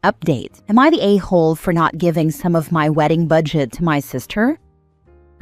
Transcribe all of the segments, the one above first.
Update: am I the a-hole for not giving some of my wedding budget to my sister?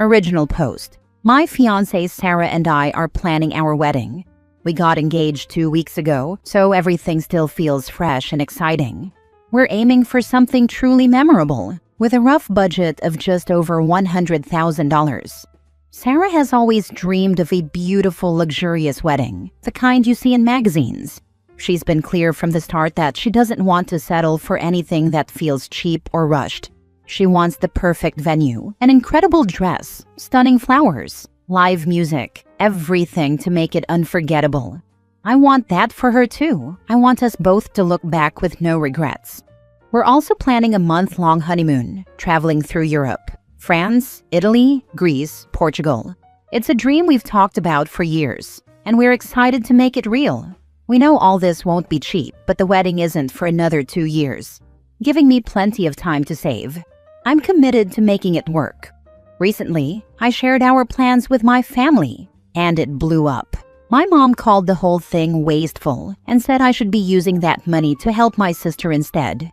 Original post: my fiancé Sarah and I are planning our wedding. We got engaged 2 weeks ago, so everything still feels fresh and exciting. We're aiming for something truly memorable, with a rough budget of just over $100,000. Sarah has always dreamed of a beautiful, luxurious wedding, the kind you see in magazines. She's been clear from the start that she doesn't want to settle for anything that feels cheap or rushed. She wants the perfect venue, an incredible dress, stunning flowers, live music, everything to make it unforgettable. I want that for her too. I want us both to look back with no regrets. We're also planning a month-long honeymoon, traveling through Europe. France, Italy, Greece, Portugal. It's a dream we've talked about for years, and we're excited to make it real. We know all this won't be cheap, but the wedding isn't for another 2 years, giving me plenty of time to save. I'm committed to making it work. Recently, I shared our plans with my family, and it blew up. My mom called the whole thing wasteful and said I should be using that money to help my sister instead.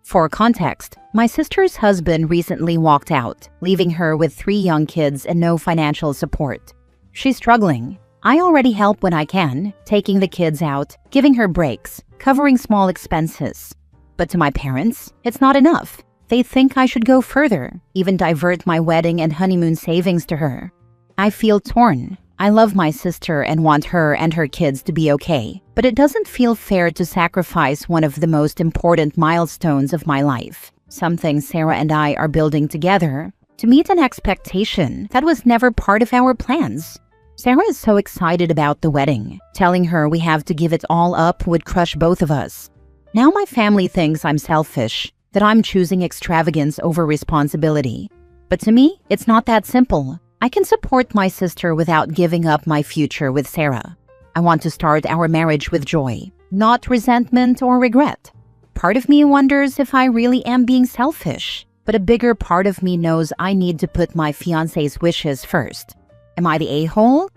For context, my sister's husband recently walked out, leaving her with 3 young kids and no financial support. She's struggling. I already help when I can, taking the kids out, giving her breaks, covering small expenses. But to my parents, it's not enough. They think I should go further, even divert my wedding and honeymoon savings to her. I feel torn. I love my sister and want her and her kids to be okay, but it doesn't feel fair to sacrifice one of the most important milestones of my life, something Sarah and I are building together, to meet an expectation that was never part of our plans. Sarah is so excited about the wedding. Telling her we have to give it all up would crush both of us. Now my family thinks I'm selfish, that I'm choosing extravagance over responsibility. But to me, it's not that simple. I can support my sister without giving up my future with Sarah. I want to start our marriage with joy, not resentment or regret. Part of me wonders if I really am being selfish, but a bigger part of me knows I need to put my fiancé's wishes first. Am I the a-hole?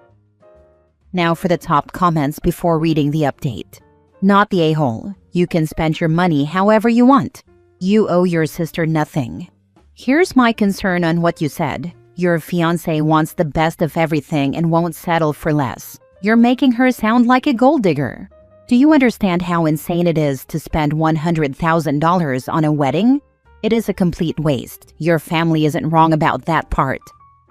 Now for the top comments before reading the update. Not the a-hole. You can spend your money however you want. You owe your sister nothing. Here's my concern on what you said. Your fiancé wants the best of everything and won't settle for less. You're making her sound like a gold digger. Do you understand how insane it is to spend $100,000 on a wedding? It is a complete waste. Your family isn't wrong about that part.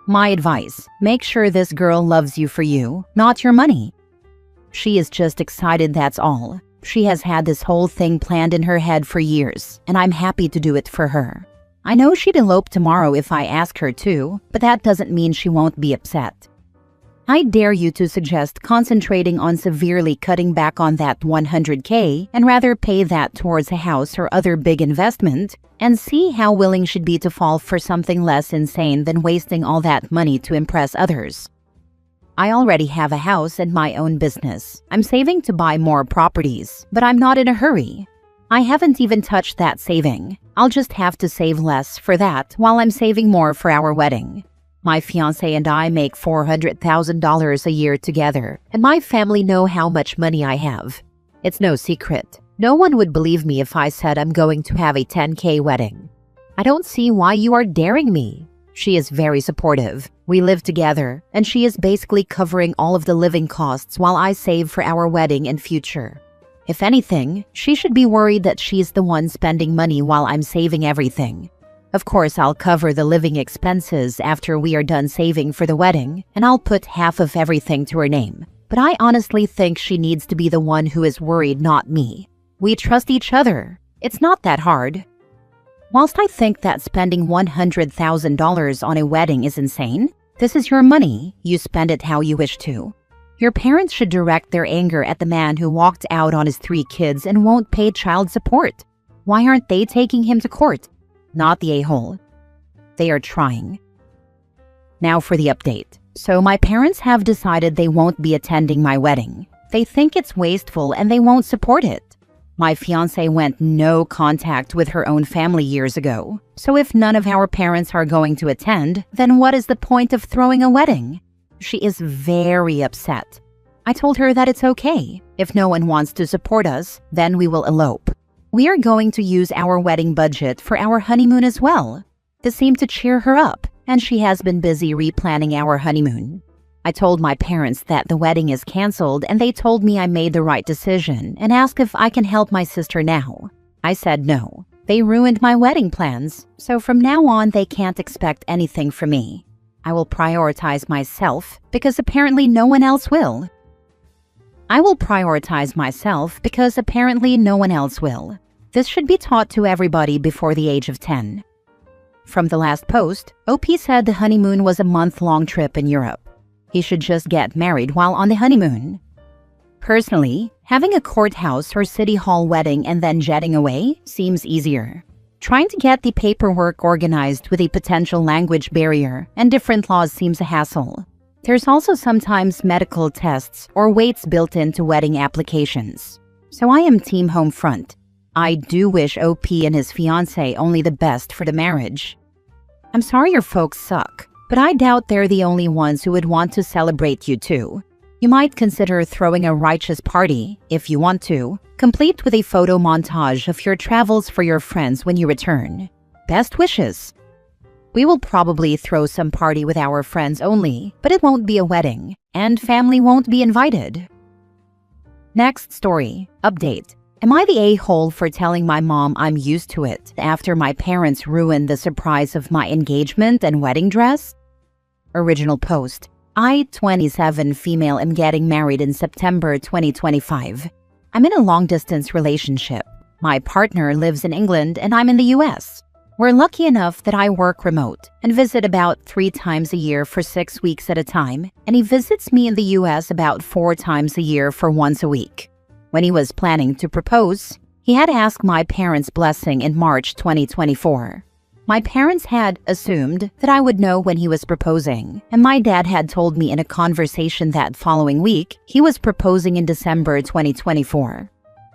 My advice: make sure this girl loves you for you, not your money. She is just excited, that's all. She has had this whole thing planned in her head for years, and I'm happy to do it for her. I know she'd elope tomorrow if I ask her to, but that doesn't mean she won't be upset. I dare you to suggest concentrating on severely cutting back on that $100K and rather pay that towards a house or other big investment, and see how willing she'd be to fall for something less insane than wasting all that money to impress others. I already have a house and my own business. I'm saving to buy more properties, but I'm not in a hurry. I haven't even touched that saving. I'll just have to save less for that while I'm saving more for our wedding. My fiancé and I make $400,000 a year together, and my family know how much money I have. It's no secret. No one would believe me if I said I'm going to have a $10K wedding. I don't see why you are daring me. She is very supportive. We live together, and she is basically covering all of the living costs while I save for our wedding and future. If anything, she should be worried that she's the one spending money while I'm saving everything. Of course, I'll cover the living expenses after we are done saving for the wedding, and I'll put half of everything to her name. But I honestly think she needs to be the one who is worried, not me. We trust each other. It's not that hard. Whilst I think that spending $100,000 on a wedding is insane, this is your money. You spend it how you wish to. Your parents should direct their anger at the man who walked out on his 3 kids and won't pay child support. Why aren't they taking him to court? Not the a-hole. They are trying. Now for the update. So my parents have decided they won't be attending my wedding. They think it's wasteful and they won't support it. My fiancé went no contact with her own family years ago. So if none of our parents are going to attend, then what is the point of throwing a wedding? She is very upset. I told her that it's okay. If no one wants to support us, then we will elope. We are going to use our wedding budget for our honeymoon as well. This seemed to cheer her up, and she has been busy replanning our honeymoon. I told my parents that the wedding is canceled, and they told me I made the right decision and asked if I can help my sister now. I said no. They ruined my wedding plans, so from now on they can't expect anything from me. I will prioritize myself because apparently no one else will. I will prioritize myself because apparently no one else will. This should be taught to everybody before the age of 10. From the last post, OP said the honeymoon was a month-long trip in Europe. He should just get married while on the honeymoon. Personally, having a courthouse or city hall wedding and then jetting away seems easier. Trying to get the paperwork organized with a potential language barrier and different laws seems a hassle. There's also sometimes medical tests or weights built into wedding applications. So I am team home front. I do wish OP and his fiancée only the best for the marriage. I'm sorry your folks suck, but I doubt they're the only ones who would want to celebrate you too. You might consider throwing a righteous party, if you want to, complete with a photo montage of your travels for your friends when you return. Best wishes! We will probably throw some party with our friends only, but it won't be a wedding, and family won't be invited. Next story. Update. Am I the a-hole for telling my mom I'm used to it after my parents ruined the surprise of my engagement and wedding dress? Original post. I, 27 female, am getting married in September 2025. I'm in a long-distance relationship. My partner lives in England and I'm in the US. We're lucky enough that I work remote and visit about 3 times a year for 6 weeks at a time, and he visits me in the US about 4 times a year for once a week. When he was planning to propose, he had asked my parents' blessing in March 2024. My parents had assumed that I would know when he was proposing, and my dad had told me in a conversation that following week he was proposing in December 2024.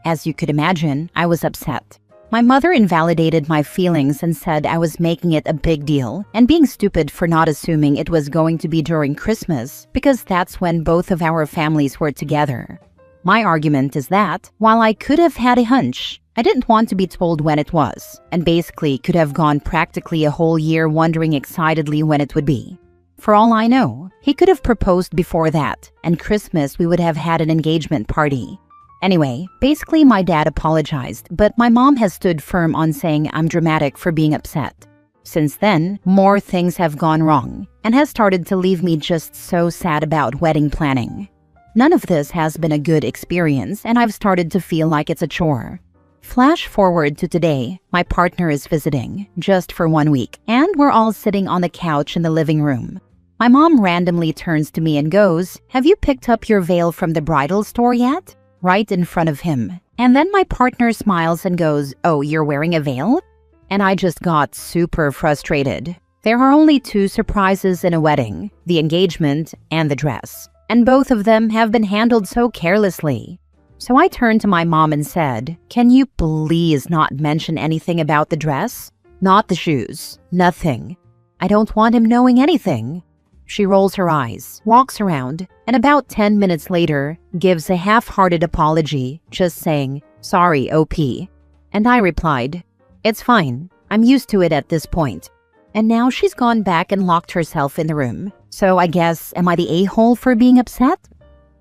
As you could imagine, I was upset. My mother invalidated my feelings and said I was making it a big deal and being stupid for not assuming it was going to be during Christmas because that's when both of our families were together. My argument is that, while I could have had a hunch, I didn't want to be told when it was, and basically could have gone practically a whole year wondering excitedly when it would be. For all I know, he could have proposed before that, and Christmas we would have had an engagement party. Anyway, basically my dad apologized, but my mom has stood firm on saying I'm dramatic for being upset. Since then, more things have gone wrong, and has started to leave me just so sad about wedding planning. None of this has been a good experience, and I've started to feel like it's a chore. Flash forward to today, my partner is visiting, just for 1 week, and we're all sitting on the couch in the living room. My mom randomly turns to me and goes, "Have you picked up your veil from the bridal store yet?" Right in front of him. And then my partner smiles and goes, "Oh, you're wearing a veil?" And I just got super frustrated. There are only 2 surprises in a wedding, the engagement and the dress. And both of them have been handled so carelessly. So I turned to my mom and said, "Can you please not mention anything about the dress? Not the shoes. Nothing. I don't want him knowing anything." She rolls her eyes, walks around, and about 10 minutes later, gives a half-hearted apology, just saying, "Sorry, OP." And I replied, "It's fine. I'm used to it at this point." And now she's gone back and locked herself in the room. So I guess, am I the a-hole for being upset?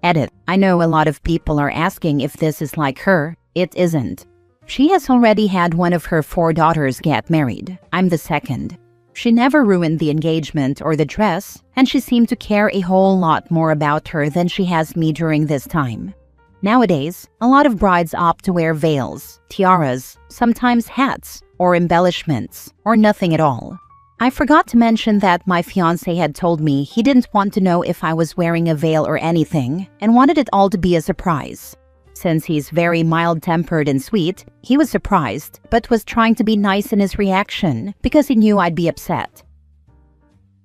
Edit. I know a lot of people are asking if this is like her. It isn't. She has already had one of her 4 daughters get married. I'm the second. She never ruined the engagement or the dress, and she seemed to care a whole lot more about her than she has me during this time. Nowadays, a lot of brides opt to wear veils, tiaras, sometimes hats, or embellishments, or nothing at all. I forgot to mention that my fiancé had told me he didn't want to know if I was wearing a veil or anything, and wanted it all to be a surprise. Since he's very mild-tempered and sweet, he was surprised, but was trying to be nice in his reaction because he knew I'd be upset.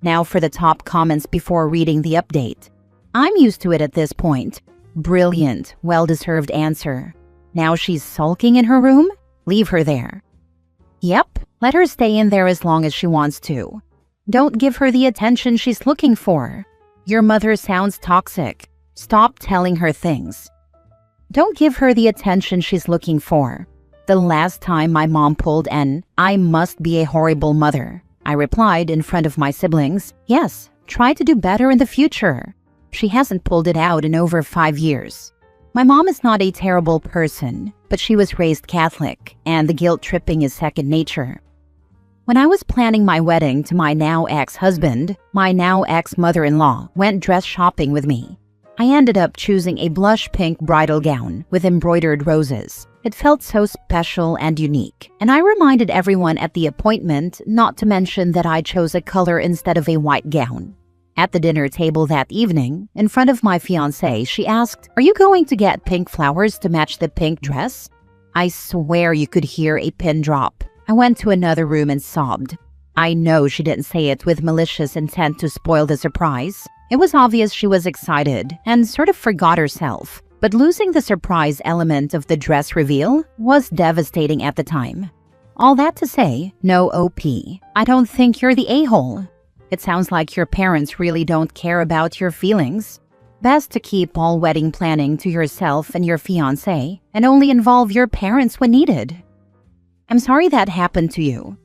Now for the top comments before reading the update. I'm used to it at this point. Brilliant, well-deserved answer. Now she's sulking in her room? Leave her there. Yep, let her stay in there as long as she wants to. Don't give her the attention she's looking for. Your mother sounds toxic. Stop telling her things. Don't give her the attention she's looking for. the last time my mom pulled an "I must be a horrible mother." I replied in front of my siblings, "Yes, try to do better in the future." She hasn't pulled it out in over 5 years. My mom is not a terrible person, but she was raised Catholic, and the guilt tripping is second nature. When I was planning my wedding to my now ex-husband, my now ex-mother-in-law went dress shopping with me. I ended up choosing a blush pink bridal gown with embroidered roses. It felt so special and unique, and I reminded everyone at the appointment not to mention that I chose a color instead of a white gown. At the dinner table that evening, in front of my fiancé, she asked, "Are you going to get pink flowers to match the pink dress?" I swear you could hear a pin drop. I went to another room and sobbed. I know she didn't say it with malicious intent to spoil the surprise. It was obvious she was excited and sort of forgot herself, but losing the surprise element of the dress reveal was devastating at the time. All that to say, no OP. I don't think you're the a-hole. It sounds like your parents really don't care about your feelings. Best to keep all wedding planning to yourself and your fiancé and only involve your parents when needed. I'm sorry that happened to you.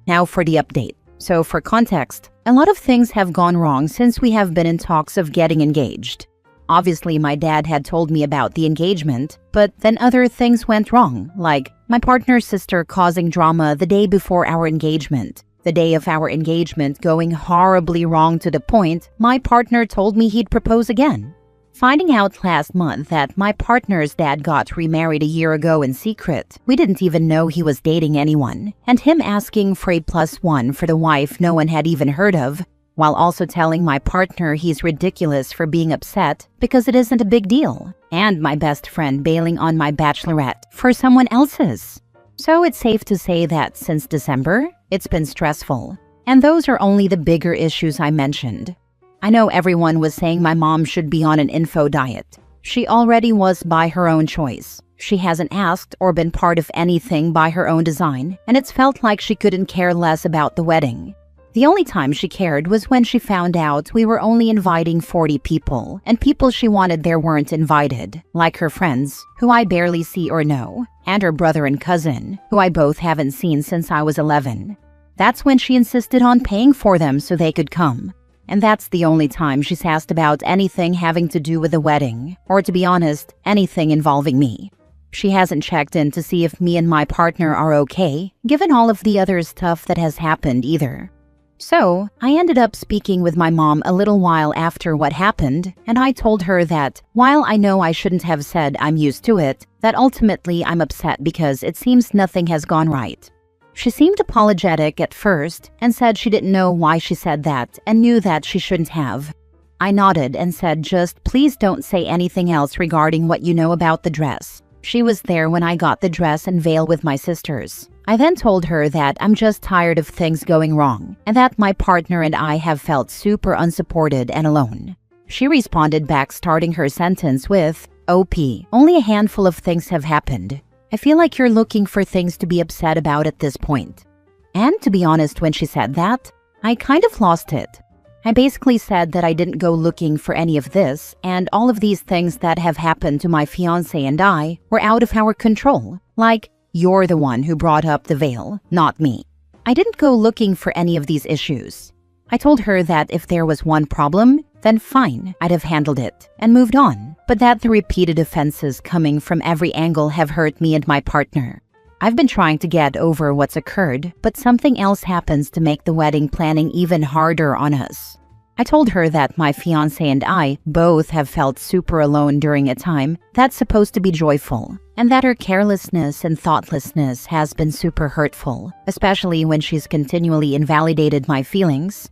Now for the update. So for context, a lot of things have gone wrong since we have been in talks of getting engaged. Obviously, my dad had told me about the engagement, but then other things went wrong, like my partner's sister causing drama the day before our engagement. The day of our engagement going horribly wrong to the point my partner told me he'd propose again. Finding out last month that my partner's dad got remarried a year ago in secret, we didn't even know he was dating anyone, and him asking for a +1 for the wife no one had even heard of, while also telling my partner he's ridiculous for being upset because it isn't a big deal, and my best friend bailing on my bachelorette for someone else's. So it's safe to say that since December, it's been stressful. And those are only the bigger issues I mentioned. I know everyone was saying my mom should be on an info diet. She already was by her own choice. She hasn't asked or been part of anything by her own design, and it's felt like she couldn't care less about the wedding. The only time she cared was when she found out we were only inviting 40 people, and people she wanted there weren't invited, like her friends, who I barely see or know, and her brother and cousin, who I both haven't seen since I was 11. That's when she insisted on paying for them so they could come. And that's the only time she's asked about anything having to do with the wedding, or to be honest, anything involving me. She hasn't checked in to see if me and my partner are okay, given all of the other stuff that has happened either. So, I ended up speaking with my mom a little while after what happened, and I told her that, while I know I shouldn't have said I'm used to it, that ultimately I'm upset because it seems nothing has gone right. She seemed apologetic at first and said she didn't know why she said that and knew that she shouldn't have. I nodded and said just please don't say anything else regarding what you know about the dress. She was there when I got the dress and veil with my sisters. I then told her that I'm just tired of things going wrong and that my partner and I have felt super unsupported and alone. She responded back starting her sentence with, "OP, only a handful of things have happened. I feel like you're looking for things to be upset about at this point." And to be honest, when she said that, I kind of lost it. I basically said that I didn't go looking for any of this, and all of these things that have happened to my fiancé and I were out of our control. Like, you're the one who brought up the veil, not me. I didn't go looking for any of these issues. I told her that if there was one problem, then fine, I'd have handled it and moved on, but that the repeated offenses coming from every angle have hurt me and my partner. I've been trying to get over what's occurred, but something else happens to make the wedding planning even harder on us. I told her that my fiancé and I both have felt super alone during a time that's supposed to be joyful, and that her carelessness and thoughtlessness has been super hurtful, especially when she's continually invalidated my feelings.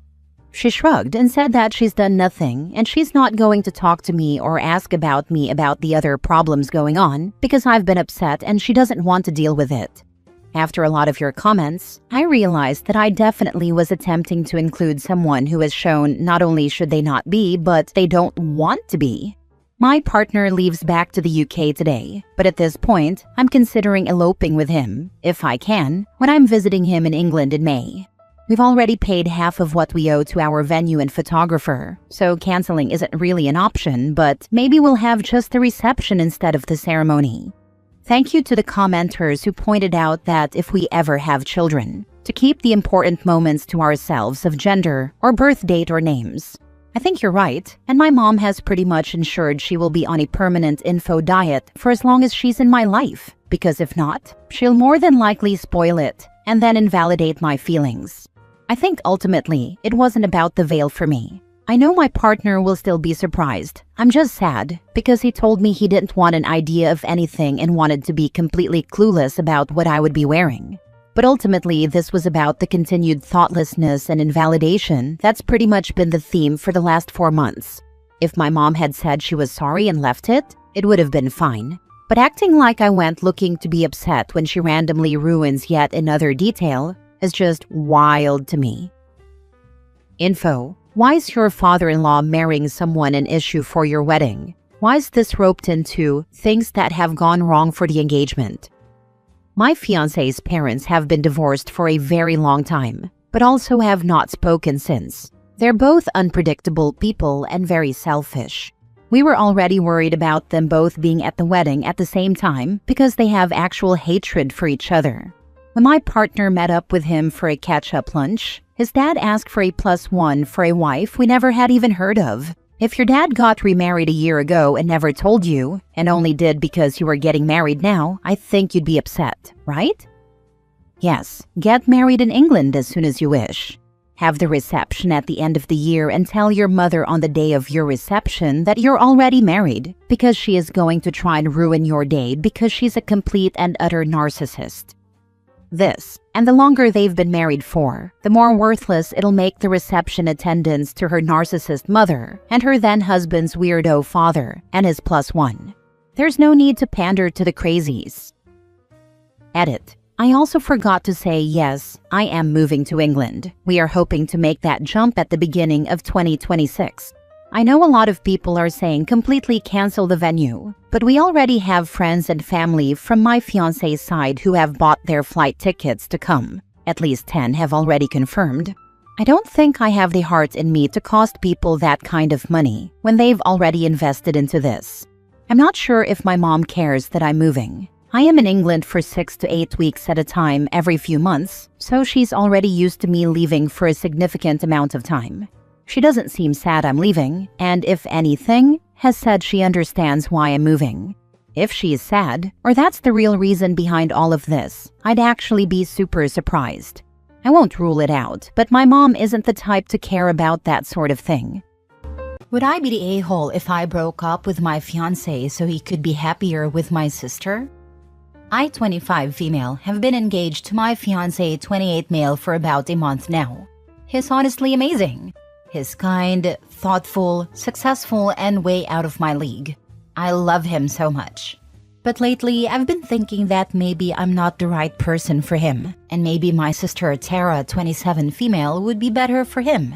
She shrugged and said that she's done nothing and she's not going to talk to me or ask about me about the other problems going on because I've been upset and she doesn't want to deal with it. After a lot of your comments, I realized that I definitely was attempting to include someone who has shown not only should they not be, but they don't want to be. My partner leaves back to the UK today, but at this point, I'm considering eloping with him, if I can, when I'm visiting him in England in May. We've already paid half of what we owe to our venue and photographer, so canceling isn't really an option, but maybe we'll have just the reception instead of the ceremony. Thank you to the commenters who pointed out that if we ever have children, to keep the important moments to ourselves of gender or birth date or names. I think you're right, and my mom has pretty much ensured she will be on a permanent info diet for as long as she's in my life, because if not, she'll more than likely spoil it and then invalidate my feelings. I think ultimately, it wasn't about the veil for me. I know my partner will still be surprised. I'm just sad because he told me he didn't want an idea of anything and wanted to be completely clueless about what I would be wearing. But ultimately, this was about the continued thoughtlessness and invalidation that's pretty much been the theme for the last 4 months. If my mom had said she was sorry and left it, it would have been fine. But acting like I went looking to be upset when she randomly ruins yet another detail is just wild to me. Info. Why is your father-in-law marrying someone an issue for your wedding? Why is this roped into things that have gone wrong for the engagement? My fiancé's parents have been divorced for a very long time, but also have not spoken since. They're both unpredictable people and very selfish. We were already worried about them both being at the wedding at the same time because they have actual hatred for each other. When my partner met up with him for a catch-up lunch, his dad asked for a +1 for a wife we never had even heard of. If your dad got remarried a year ago and never told you, and only did because you were getting married now, I think you'd be upset, right? Yes, get married in England as soon as you wish. Have the reception at the end of the year and tell your mother on the day of your reception that you're already married, because she is going to try and ruin your day because she's a complete and utter narcissist. This, and the longer they've been married for, the more worthless it'll make the reception attendance to her narcissist mother and her then-husband's weirdo father and his +1. There's no need to pander to the crazies. Edit. I also forgot to say yes, I am moving to England. We are hoping to make that jump at the beginning of 2026. I know a lot of people are saying completely cancel the venue, but we already have friends and family from my fiancé's side who have bought their flight tickets to come. At least 10 have already confirmed. I don't think I have the heart in me to cost people that kind of money when they've already invested into this. I'm not sure if my mom cares that I'm moving. I am in England for 6 to 8 weeks at a time every few months, so she's already used to me leaving for a significant amount of time. She doesn't seem sad I'm leaving, and if anything, has said she understands why I'm moving. If she is sad, or that's the real reason behind all of this, I'd actually be super surprised. I won't rule it out, but my mom isn't the type to care about that sort of thing. Would I be the a-hole if I broke up with my fiancé so he could be happier with my sister? I, 25 female, have been engaged to my fiancé, 28 male, for about a month now. He's honestly amazing. He's kind, thoughtful, successful, and way out of my league. I love him so much. But lately, I've been thinking that maybe I'm not the right person for him, and maybe my sister Tara, 27 female, would be better for him.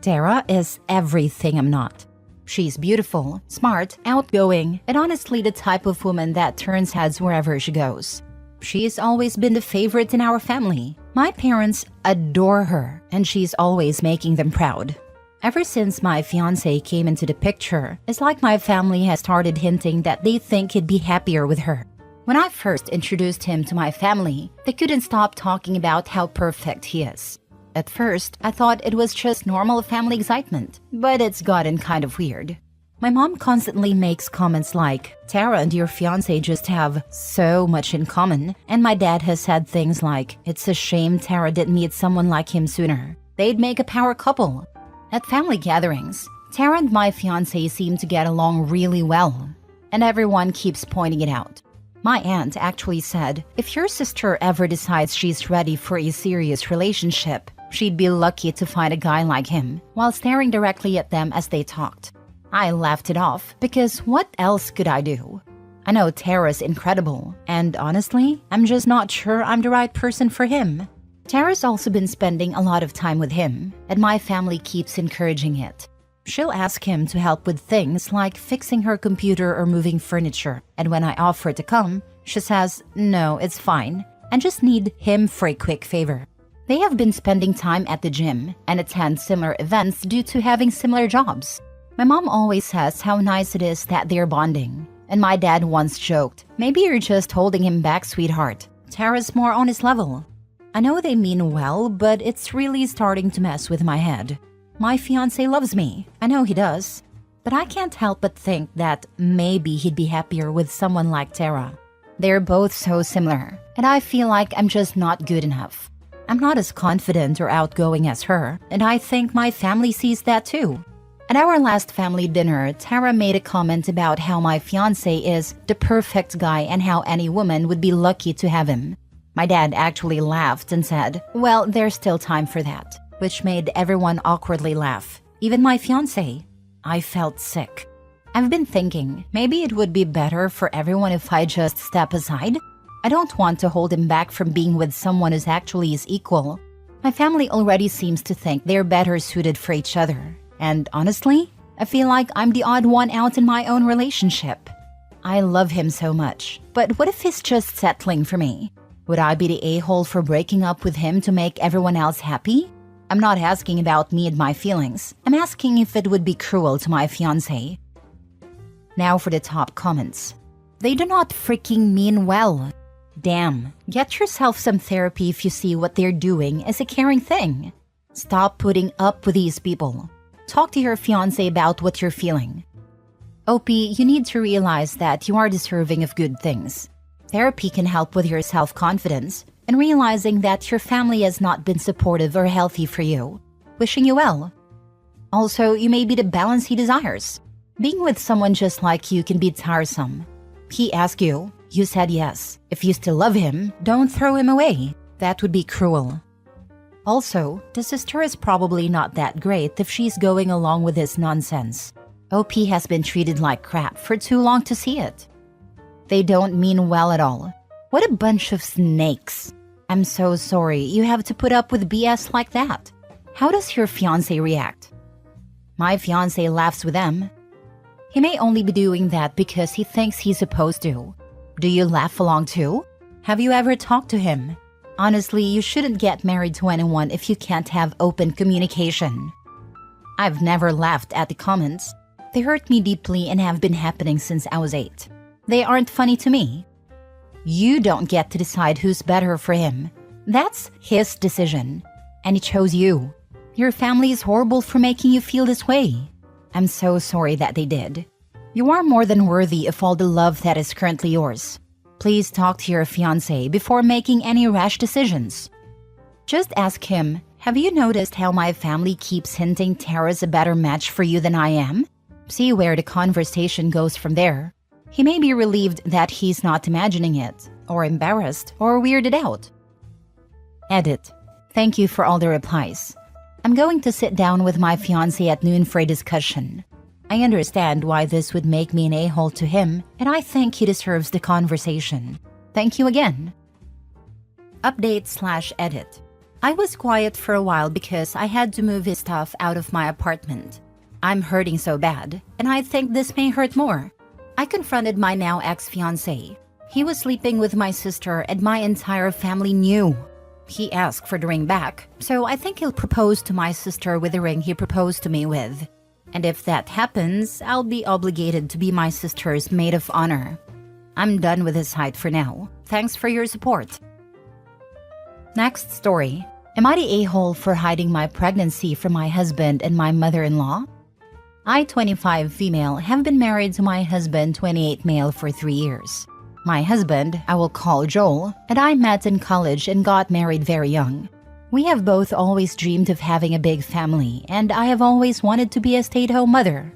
Tara is everything I'm not. She's beautiful, smart, outgoing, and honestly the type of woman that turns heads wherever she goes. She's always been the favorite in our family. My parents adore her, and she's always making them proud. Ever since my fiancé came into the picture, it's like my family has started hinting that they think he'd be happier with her. When I first introduced him to my family, they couldn't stop talking about how perfect he is. At first, I thought it was just normal family excitement, but it's gotten kind of weird. My mom constantly makes comments like, Tara and your fiancé just have so much in common, and my dad has said things like, it's a shame Tara didn't meet someone like him sooner. They'd make a power couple. At family gatherings, Tara and my fiancé seem to get along really well, and everyone keeps pointing it out. My aunt actually said, if your sister ever decides she's ready for a serious relationship, she'd be lucky to find a guy like him, while staring directly at them as they talked. I laughed it off, because what else could I do? I know Tara's incredible, and honestly, I'm just not sure I'm the right person for him. Tara's also been spending a lot of time with him, and my family keeps encouraging it. She'll ask him to help with things like fixing her computer or moving furniture, and when I offer to come, she says, no, it's fine, and just need him for a quick favor. They have been spending time at the gym and attend similar events due to having similar jobs. My mom always says how nice it is that they're bonding, And my dad once joked, maybe you're just holding him back, sweetheart. Tara's more on his level. I know they mean well, but it's really starting to mess with my head. My fiancé loves me. I know he does. But I can't help but think that maybe he'd be happier with someone like Tara. They're both so similar, and I feel like I'm just not good enough. I'm not as confident or outgoing as her, and I think my family sees that too. At our last family dinner, Tara made a comment about how my fiancé is the perfect guy and how any woman would be lucky to have him. My dad actually laughed and said, well, there's still time for that, which made everyone awkwardly laugh, even my fiancé. I felt sick. I've been thinking, maybe it would be better for everyone if I just step aside. I don't want to hold him back from being with someone who's actually his equal. My family already seems to think they're better suited for each other. And honestly, I feel like I'm the odd one out in my own relationship. I love him so much, but what if he's just settling for me? Would I be the a-hole for breaking up with him to make everyone else happy? I'm not asking about me and my feelings. I'm asking if it would be cruel to my fiancé. Now for the top comments. They do not freaking mean well. Damn, get yourself some therapy if you see what they're doing as a caring thing. Stop putting up with these people. Talk to your fiancé about what you're feeling. OP, you need to realize that you are deserving of good things. Therapy can help with your self-confidence and realizing that your family has not been supportive or healthy for you. Wishing you well. Also, you may be the balance he desires. Being with someone just like you can be tiresome. He asked you, you said yes. If you still love him, don't throw him away. That would be cruel. Also, the sister is probably not that great if she's going along with this nonsense. OP has been treated like crap for too long to see it. They don't mean well at all. What a bunch of snakes. I'm so sorry you have to put up with BS like that. How does your fiancé react? My fiancé laughs with them. He may only be doing that because he thinks he's supposed to. Do you laugh along too? Have you ever talked to him? Honestly, you shouldn't get married to anyone if you can't have open communication. I've never laughed at the comments. They hurt me deeply and have been happening since I was 8. They aren't funny to me. You don't get to decide who's better for him. That's his decision. And he chose you. Your family is horrible for making you feel this way. I'm so sorry that they did. You are more than worthy of all the love that is currently yours. Please talk to your fiancé before making any rash decisions. Just ask him, have you noticed how my family keeps hinting Tara's a better match for you than I am? See where the conversation goes from there. He may be relieved that he's not imagining it, or embarrassed, or weirded out. Edit. Thank you for all the replies. I'm going to sit down with my fiancé at noon for a discussion. I understand why this would make me an a-hole to him, and I think he deserves the conversation. Thank you again. Update/edit. I was quiet for a while because I had to move his stuff out of my apartment. I'm hurting so bad, and I think this may hurt more. I confronted my now ex-fiancé. He was sleeping with my sister and my entire family knew. He asked for the ring back, so I think he'll propose to my sister with the ring he proposed to me with. And if that happens, I'll be obligated to be my sister's maid of honor. I'm done with his height for now. Thanks for your support. Next story. Am I the a-hole for hiding my pregnancy from my husband and my mother-in-law? I, 25 female, have been married to my husband, 28 male, for 3 years. My husband, I will call Joel, and I met in college and got married very young. We have both always dreamed of having a big family, and I have always wanted to be a stay-at-home mother.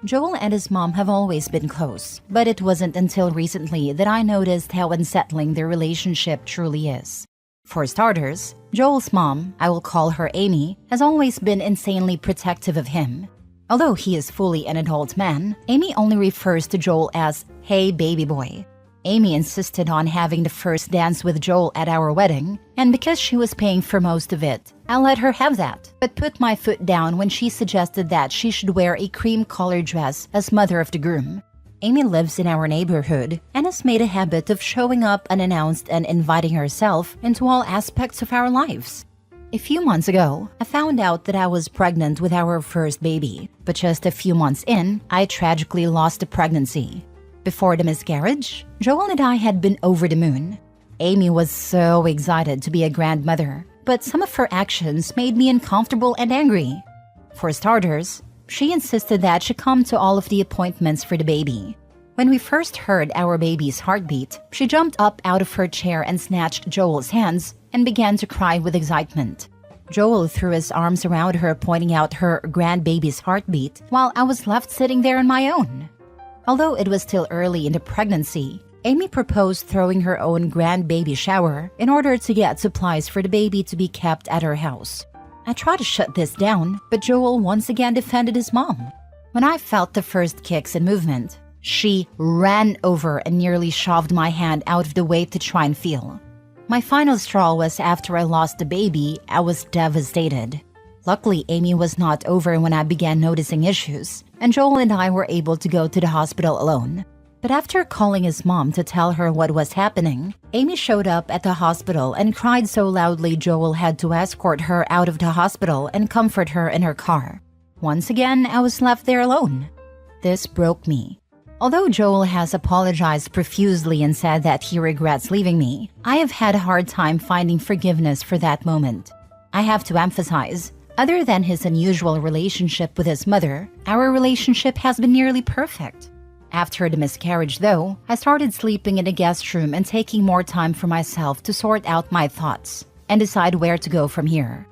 Joel and his mom have always been close, but it wasn't until recently that I noticed how unsettling their relationship truly is. For starters, Joel's mom, I will call her Amy, has always been insanely protective of him. Although he is fully an adult man, Amy only refers to Joel as, "Hey, baby boy." Amy insisted on having the first dance with Joel at our wedding, and because she was paying for most of it, I let her have that, but put my foot down when she suggested that she should wear a cream-colored dress as mother of the groom. Amy lives in our neighborhood and has made a habit of showing up unannounced and inviting herself into all aspects of our lives. A few months ago, I found out that I was pregnant with our first baby, but just a few months in, I tragically lost the pregnancy. Before the miscarriage, Joel and I had been over the moon. Amy was so excited to be a grandmother, but some of her actions made me uncomfortable and angry. For starters, she insisted that she come to all of the appointments for the baby. When we first heard our baby's heartbeat, she jumped up out of her chair and snatched Joel's hands and began to cry with excitement. Joel threw his arms around her, pointing out her grandbaby's heartbeat, while I was left sitting there on my own. Although it was still early in the pregnancy, Amy proposed throwing her own grandbaby shower in order to get supplies for the baby to be kept at her house. I tried to shut this down, but Joel once again defended his mom. When I felt the first kicks and movement, she ran over and nearly shoved my hand out of the way to try and feel. My final straw was after I lost the baby. I was devastated. Luckily, Amy was not over when I began noticing issues, and Joel and I were able to go to the hospital alone. But after calling his mom to tell her what was happening, Amy showed up at the hospital and cried so loudly Joel had to escort her out of the hospital and comfort her in her car. Once again, I was left there alone. This broke me. Although Joel has apologized profusely and said that he regrets leaving me, I have had a hard time finding forgiveness for that moment. I have to emphasize, other than his unusual relationship with his mother, our relationship has been nearly perfect. After the miscarriage, though, I started sleeping in the guest room and taking more time for myself to sort out my thoughts and decide where to go from here.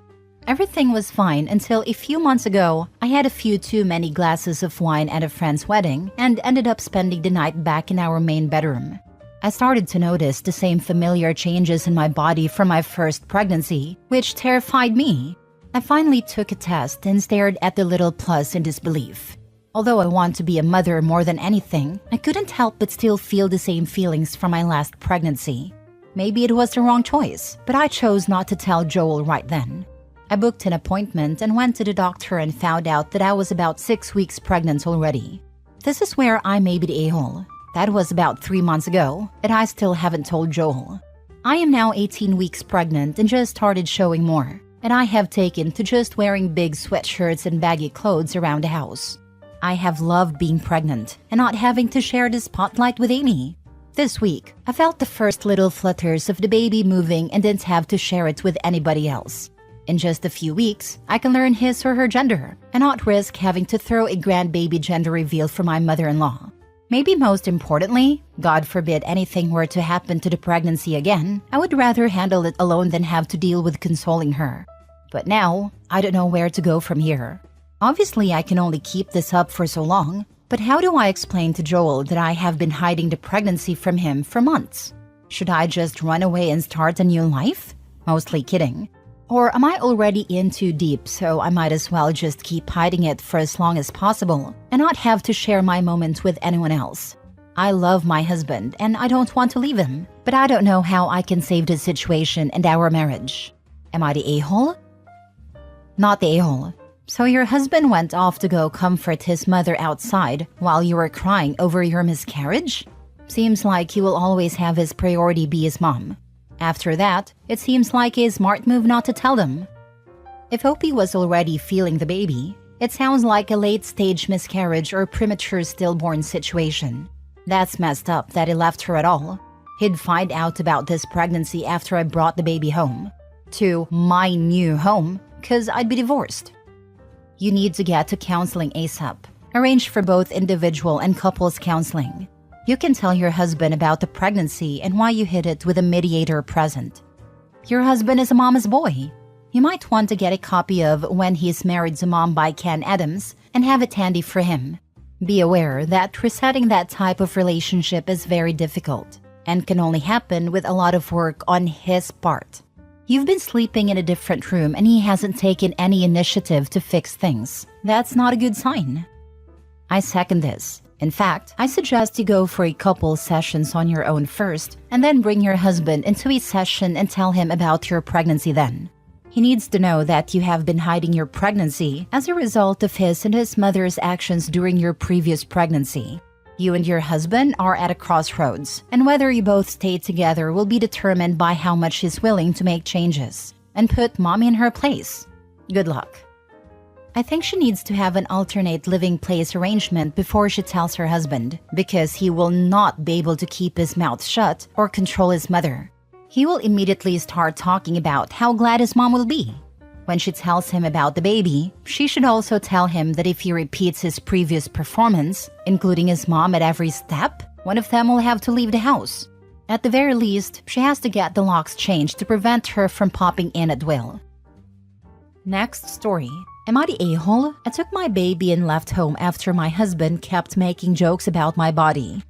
Everything was fine until a few months ago, I had a few too many glasses of wine at a friend's wedding and ended up spending the night back in our main bedroom. I started to notice the same familiar changes in my body from my first pregnancy, which terrified me. I finally took a test and stared at the little plus in disbelief. Although I want to be a mother more than anything, I couldn't help but still feel the same feelings from my last pregnancy. Maybe it was the wrong choice, but I chose not to tell Joel right then. I booked an appointment and went to the doctor and found out that I was about 6 weeks pregnant already. This is where I may be the a-hole. That was about 3 months ago, and I still haven't told Joel. I am now 18 weeks pregnant and just started showing more, and I have taken to just wearing big sweatshirts and baggy clothes around the house. I have loved being pregnant and not having to share the spotlight with Amy. This week, I felt the first little flutters of the baby moving and didn't have to share it with anybody else. In just a few weeks, I can learn his or her gender and not risk having to throw a grandbaby gender reveal for my mother-in-law. Maybe most importantly, God forbid anything were to happen to the pregnancy again, I would rather handle it alone than have to deal with consoling her. But now, I don't know where to go from here. Obviously, I can only keep this up for so long, but how do I explain to Joel that I have been hiding the pregnancy from him for months? Should I just run away and start a new life? Mostly kidding. Or am I already in too deep, so I might as well just keep hiding it for as long as possible and not have to share my moments with anyone else? I love my husband and I don't want to leave him, but I don't know how I can save the situation and our marriage. Am I the a-hole? Not the a-hole. So your husband went off to go comfort his mother outside while you were crying over your miscarriage? Seems like he will always have his priority be his mom. After that, it seems like a smart move not to tell them. If Opie was already feeling the baby, it sounds like a late-stage miscarriage or premature stillborn situation. That's messed up that he left her at all. He'd find out about this pregnancy after I brought the baby home. To my new home, because I'd be divorced. You need to get to counseling ASAP. Arrange for both individual and couples counseling. You can tell your husband about the pregnancy and why you hid it with a mediator present. Your husband is a mama's boy. You might want to get a copy of When He's Married to Mom by Ken Adams and have it handy for him. Be aware that resetting that type of relationship is very difficult and can only happen with a lot of work on his part. You've been sleeping in a different room and he hasn't taken any initiative to fix things. That's not a good sign. I second this. In fact, I suggest you go for a couple sessions on your own first and then bring your husband into a session and tell him about your pregnancy then. He needs to know that you have been hiding your pregnancy as a result of his and his mother's actions during your previous pregnancy. You and your husband are at a crossroads, and whether you both stay together will be determined by how much he's willing to make changes and put mommy in her place. Good luck. I think she needs to have an alternate living place arrangement before she tells her husband, because he will not be able to keep his mouth shut or control his mother. He will immediately start talking about how glad his mom will be. When she tells him about the baby, she should also tell him that if he repeats his previous performance, including his mom at every step, one of them will have to leave the house. At the very least, she has to get the locks changed to prevent her from popping in at will. Next story. Am I the a-hole? I took my baby and left home after my husband kept making jokes about my body.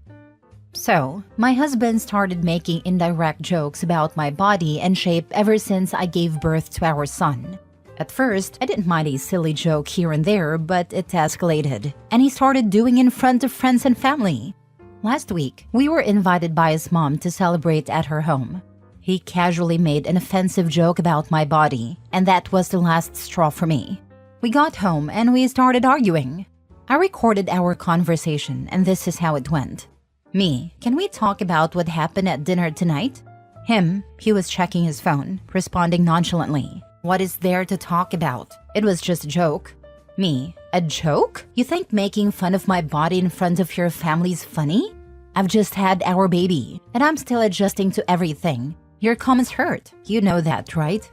So, my husband started making indirect jokes about my body and shape ever since I gave birth to our son. At first, I didn't mind a silly joke here and there, but it escalated, and he started doing in front of friends and family. Last week, we were invited by his mom to celebrate at her home. He casually made an offensive joke about my body, and that was the last straw for me. We got home and we started arguing. I recorded our conversation, and this is how it went. Me, can we talk about what happened at dinner tonight? Him, he was checking his phone, responding nonchalantly. What is there to talk about? It was just a joke. Me, a joke? You think making fun of my body in front of your family is funny? I've just had our baby, and I'm still adjusting to everything. Your comments hurt. You know that, right?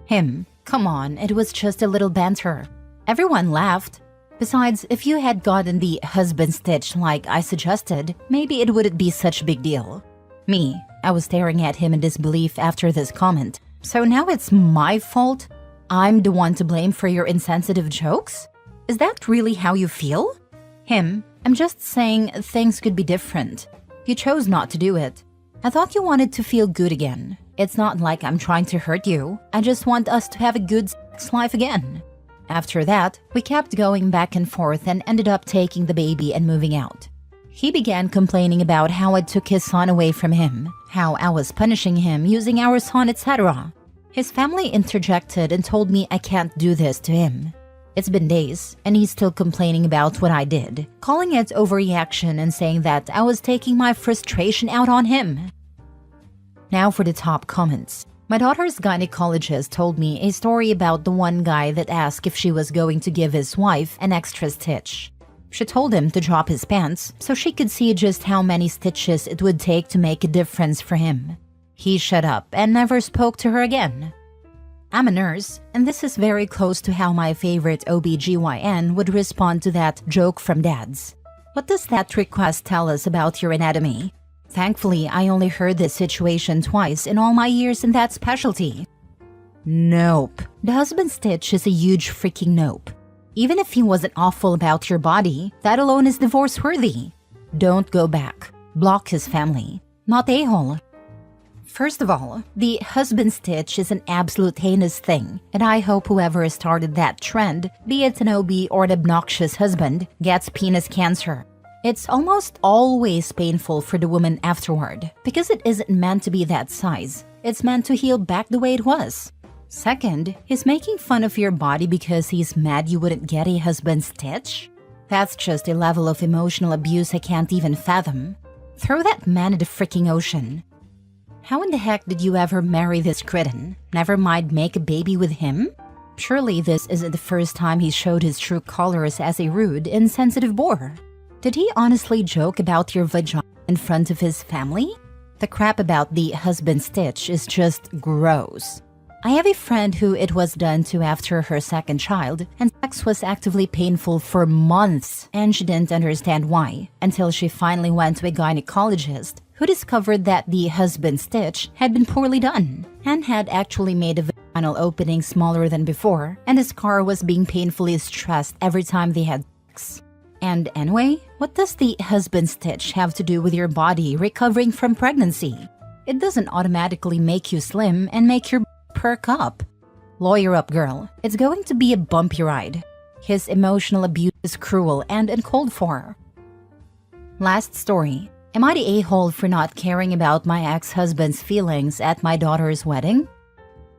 Him, come on, it was just a little banter. Everyone laughed. Besides, if you had gotten the husband stitch like I suggested, maybe it wouldn't be such a big deal. Me, I was staring at him in disbelief after this comment. So now it's my fault? I'm the one to blame for your insensitive jokes? Is that really how you feel? Him, I'm just saying things could be different. You chose not to do it. I thought you wanted to feel good again. It's not like I'm trying to hurt you. I just want us to have a good sex life again. After that, we kept going back and forth and ended up taking the baby and moving out. He began complaining about how I took his son away from him, how I was punishing him using our son, etc. His family interjected and told me I can't do this to him. It's been days, and he's still complaining about what I did, calling it overreaction and saying that I was taking my frustration out on him. Now for the top comments. My daughter's gynecologist told me a story about the one guy that asked if she was going to give his wife an extra stitch. She told him to drop his pants so she could see just how many stitches it would take to make a difference for him. He shut up and never spoke to her again. I'm a nurse, and this is very close to how my favorite OBGYN would respond to that joke from dads. What does that request tell us about your anatomy? Thankfully, I only heard this situation twice in all my years in that specialty. Nope. The husband stitch is a huge freaking nope. Even if he wasn't awful about your body, that alone is divorce-worthy. Don't go back. Block his family. Not a-hole. First of all, the husband stitch is an absolute heinous thing, and I hope whoever started that trend, be it an OB or an obnoxious husband, gets penis cancer. It's almost always painful for the woman afterward, because it isn't meant to be that size. It's meant to heal back the way it was. Second, he's making fun of your body because he's mad you wouldn't get a husband stitch? That's just a level of emotional abuse I can't even fathom. Throw that man in the freaking ocean. How in the heck did you ever marry this cretin? Never mind make a baby with him? Surely this isn't the first time he showed his true colors as a rude, insensitive bore. Did he honestly joke about your vagina in front of his family? The crap about the husband stitch is just gross. I have a friend who it was done to after her second child, and sex was actively painful for months, and she didn't understand why, until she finally went to a gynecologist who discovered that the husband stitch had been poorly done, and had actually made a vaginal opening smaller than before, and the scar was being painfully stressed every time they had sex. And anyway, what does the husband stitch have to do with your body recovering from pregnancy? It doesn't automatically make you slim and make your perk up. Lawyer up, girl. It's going to be a bumpy ride. His emotional abuse is cruel and uncalled for. Last story. Am I the a-hole for not caring about my ex-husband's feelings at my daughter's wedding?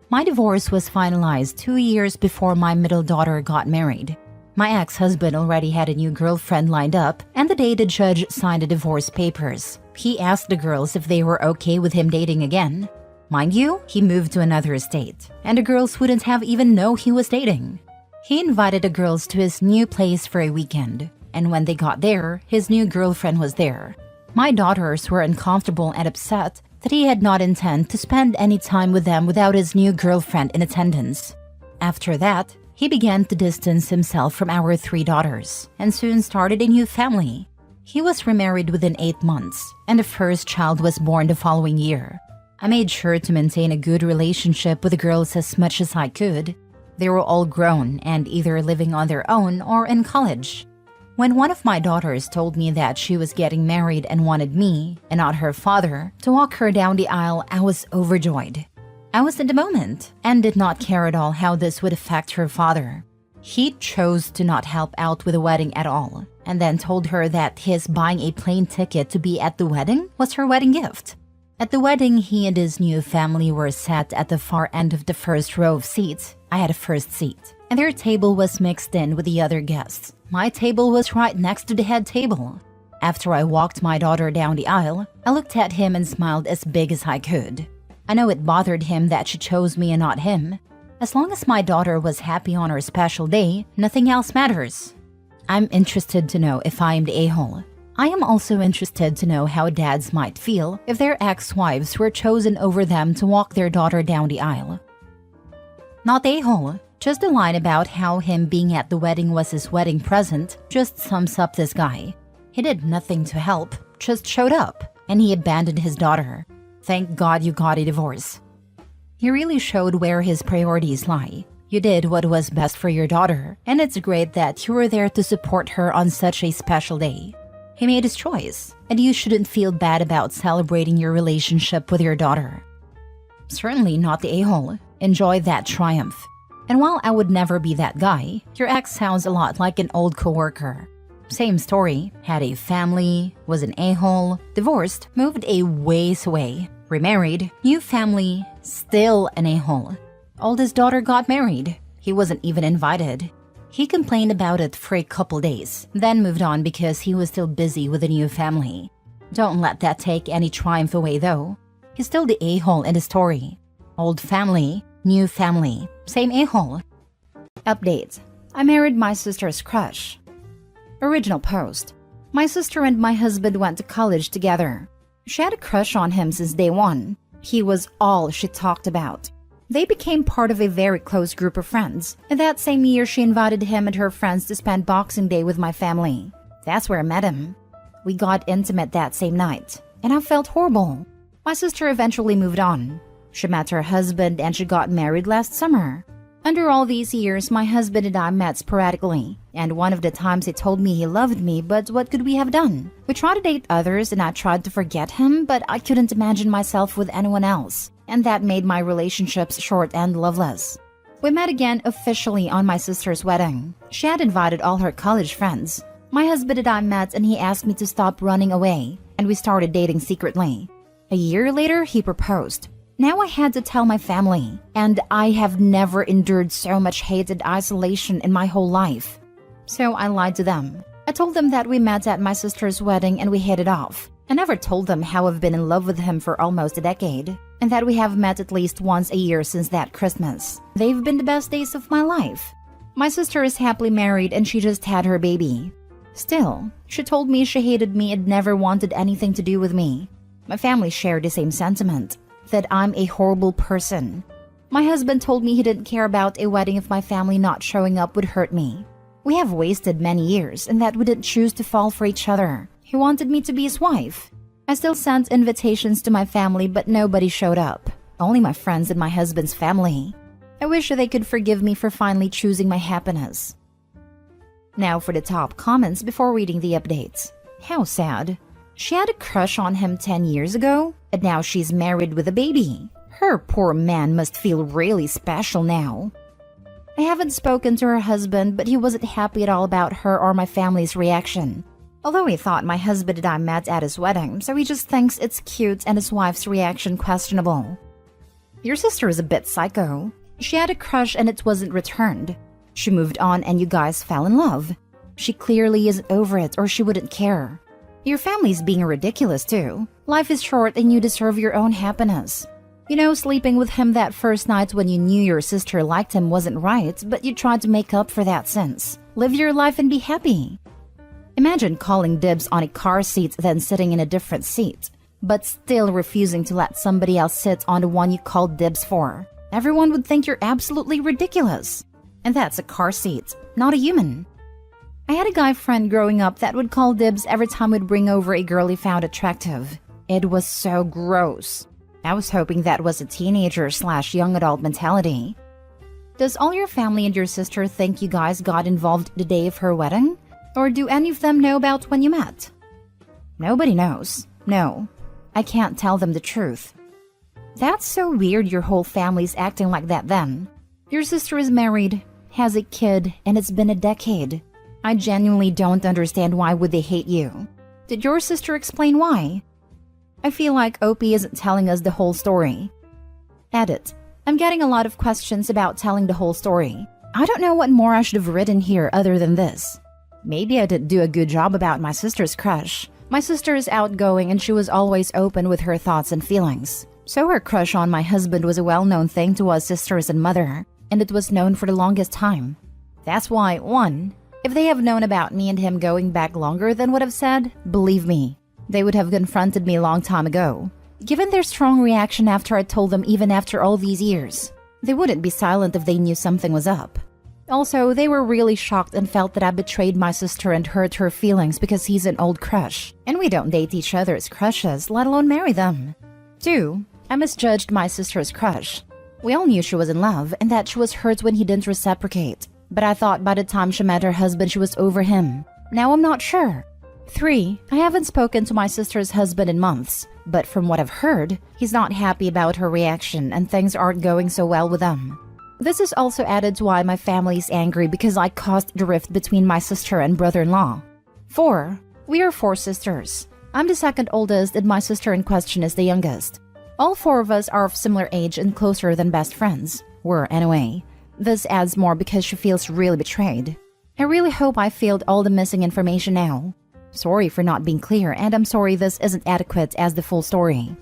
My divorce was finalized 2 years before my middle daughter got married. My ex-husband already had a new girlfriend lined up, and the day the judge signed the divorce papers, he asked the girls if they were okay with him dating again. Mind you, he moved to another state, and the girls wouldn't have even known he was dating. He invited the girls to his new place for a weekend, and when they got there, his new girlfriend was there. My daughters were uncomfortable and upset that he had not intended to spend any time with them without his new girlfriend in attendance. After that, he began to distance himself from our 3 daughters and soon started a new family. He was remarried within 8 months, and the first child was born the following year. I made sure to maintain a good relationship with the girls as much as I could. They were all grown and either living on their own or in college. When one of my daughters told me that she was getting married and wanted me, and not her father, to walk her down the aisle, I was overjoyed. I was in the moment and did not care at all how this would affect her father. He chose to not help out with the wedding at all, and then told her that his buying a plane ticket to be at the wedding was her wedding gift. At the wedding, he and his new family were sat at the far end of the first row of seats. I had a first seat, and their table was mixed in with the other guests. My table was right next to the head table. After I walked my daughter down the aisle, I looked at him and smiled as big as I could. I know it bothered him that she chose me and not him. As long as my daughter was happy on her special day, nothing else matters. I'm interested to know if I am the a-hole. I am also interested to know how dads might feel if their ex-wives were chosen over them to walk their daughter down the aisle. Not a-hole, just a line about how him being at the wedding was his wedding present just sums up this guy. He did nothing to help, just showed up, and he abandoned his daughter. Thank God you got a divorce. He really showed where his priorities lie. You did what was best for your daughter, and it's great that you were there to support her on such a special day. He made his choice, and you shouldn't feel bad about celebrating your relationship with your daughter. Certainly not the a-hole. Enjoy that triumph. And while I would never be that guy, your ex sounds a lot like an old coworker. Same story, had a family, was an a-hole, divorced, moved a ways away, remarried, new family, still an a-hole. Oldest daughter got married. He wasn't even invited. He complained about it for a couple days, then moved on because he was still busy with a new family. Don't let that take any triumph away though. He's still the a-hole in the story. Old family, new family, same a-hole. Update. I married my sister's crush. Original post. My sister and my husband went to college together. She had a crush on him since day one. He was all she talked about. They became part of a very close group of friends, and that same year she invited him and her friends to spend Boxing Day with my family. That's where I met him. We got intimate that same night, and I felt horrible. My sister eventually moved on. She met her husband and she got married last summer. Under all these years, my husband and I met sporadically, and one of the times he told me he loved me, but what could we have done? We tried to date others and I tried to forget him, but I couldn't imagine myself with anyone else, and that made my relationships short and loveless. We met again officially on my sister's wedding. She had invited all her college friends. My husband and I met and he asked me to stop running away, and we started dating secretly. A year later, he proposed. Now I had to tell my family, and I have never endured so much hate and isolation in my whole life. So I lied to them. I told them that we met at my sister's wedding and we hit it off. I never told them how I've been in love with him for almost a decade, and that we have met at least once a year since that Christmas. They've been the best days of my life. My sister is happily married and she just had her baby. Still, she told me she hated me and never wanted anything to do with me. My family shared the same sentiment, that I'm a horrible person. My husband told me he didn't care about a wedding if my family not showing up would hurt me. We have wasted many years and that we didn't choose to fall for each other. He wanted me to be his wife. I still sent invitations to my family, but nobody showed up. Only my friends and my husband's family. I wish they could forgive me for finally choosing my happiness. Now for the top comments before reading the updates. How sad. She had a crush on him 10 years ago, and now she's married with a baby. Her poor man must feel really special now. I haven't spoken to her husband, but he wasn't happy at all about her or my family's reaction. Although he thought my husband and I met at his wedding, so he just thinks it's cute and his wife's reaction questionable. Your sister is a bit psycho. She had a crush and it wasn't returned. She moved on and you guys fell in love. She clearly isn't over it or she wouldn't care. Your family's being ridiculous too. Life is short and you deserve your own happiness. You know, sleeping with him that first night when you knew your sister liked him wasn't right, but you tried to make up for that since. Live your life and be happy. Imagine calling dibs on a car seat then sitting in a different seat, but still refusing to let somebody else sit on the one you called dibs for. Everyone would think you're absolutely ridiculous. And that's a car seat, not a human. I had a guy friend growing up that would call dibs every time we'd bring over a girl he found attractive. It was so gross. I was hoping that was a teenager/young adult mentality. Does all your family and your sister think you guys got involved the day of her wedding? Or do any of them know about when you met? Nobody knows. No, I can't tell them the truth. That's so weird your whole family's acting like that then. Your sister is married, has a kid, and it's been a decade. I genuinely don't understand why would they hate you. Did your sister explain why? I feel like Opie isn't telling us the whole story. Edit. I'm getting a lot of questions about telling the whole story. I don't know what more I should have written here other than this. Maybe I didn't do a good job about my sister's crush. My sister is outgoing and she was always open with her thoughts and feelings. So her crush on my husband was a well-known thing to us sisters and mother, and it was known for the longest time. That's why, 1, if they have known about me and him going back longer than what I've said, believe me, they would have confronted me a long time ago. Given their strong reaction after I told them even after all these years, they wouldn't be silent if they knew something was up. Also, they were really shocked and felt that I betrayed my sister and hurt her feelings because he's an old crush, and we don't date each other's crushes, let alone marry them. 2, I misjudged my sister's crush. We all knew she was in love and that she was hurt when he didn't reciprocate, but I thought by the time she met her husband she was over him. Now I'm not sure. 3, I haven't spoken to my sister's husband in months, but from what I've heard, he's not happy about her reaction and things aren't going so well with them. This is also added to why my family is angry because I caused the rift between my sister and brother-in-law. 4, we are 4 sisters. I'm the second oldest and my sister in question is the youngest. All 4 of us are of similar age and closer than best friends. Were anyway. This adds more because she feels really betrayed. I really hope I filled all the missing information now. Sorry for not being clear, and I'm sorry this isn't adequate as the full story.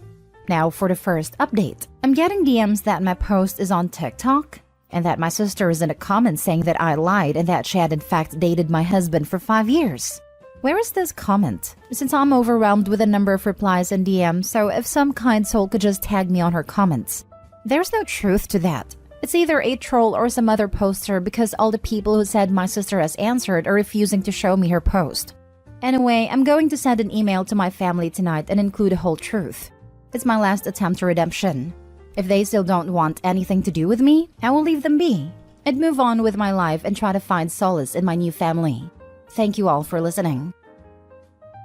Now for the first update. I'm getting DMs that my post is on TikTok, and that my sister is in a comment saying that I lied and that she had in fact dated my husband for 5 years. Where is this comment? Since I'm overwhelmed with a number of replies and DMs, so if some kind soul could just tag me on her comments. There's no truth to that. It's either a troll or some other poster because all the people who said my sister has answered are refusing to show me her post. Anyway, I'm going to send an email to my family tonight and include the whole truth. It's my last attempt at redemption. If they still don't want anything to do with me, I will leave them be. I'd move on with my life and try to find solace in my new family. Thank you all for listening.